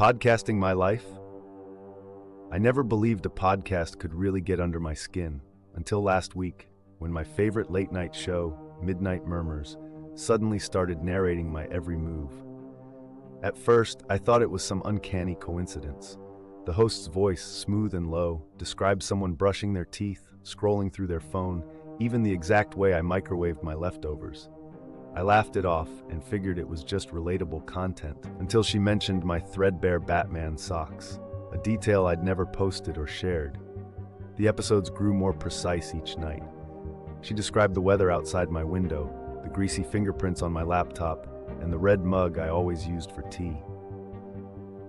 Podcasting my life? I never believed a podcast could really get under my skin until last week when my favorite late-night show, Midnight Murmurs, suddenly started narrating my every move. At first, I thought it was some uncanny coincidence. The host's voice, smooth and low, described someone brushing their teeth, scrolling through their phone, even the exact way I microwaved my leftovers. I laughed it off and figured it was just relatable content until she mentioned my threadbare Batman socks, a detail I'd never posted or shared. The episodes grew more precise each night. She described the weather outside my window, the greasy fingerprints on my laptop, and the red mug I always used for tea.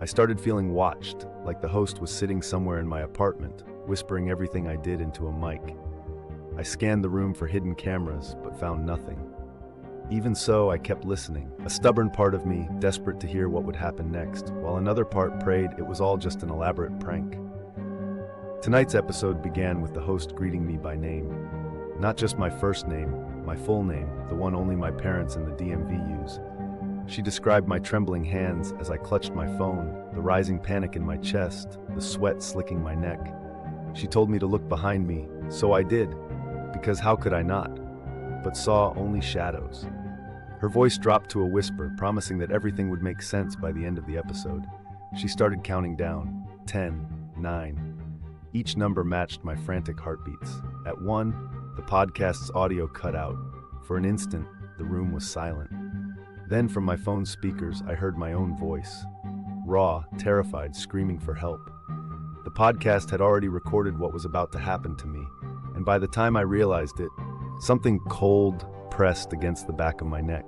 I started feeling watched, like the host was sitting somewhere in my apartment, whispering everything I did into a mic. I scanned the room for hidden cameras, but found nothing. Even so, I kept listening, a stubborn part of me desperate to hear what would happen next, while another part prayed it was all just an elaborate prank. Tonight's episode began with the host greeting me by name. Not just my first name, my full name, the one only my parents and the DMV use. She described my trembling hands as I clutched my phone, the rising panic in my chest, the sweat slicking my neck. She told me to look behind me, so I did, because how could I not? But saw only shadows. Her voice dropped to a whisper, promising that everything would make sense by the end of the episode. She started counting down, 10, 9. Each number matched my frantic heartbeats. At 1, the podcast's audio cut out. For an instant, the room was silent. Then from my phone's speakers, I heard my own voice. Raw, terrified, screaming for help. The podcast had already recorded what was about to happen to me, and by the time I realized it, something cold pressed against the back of my neck.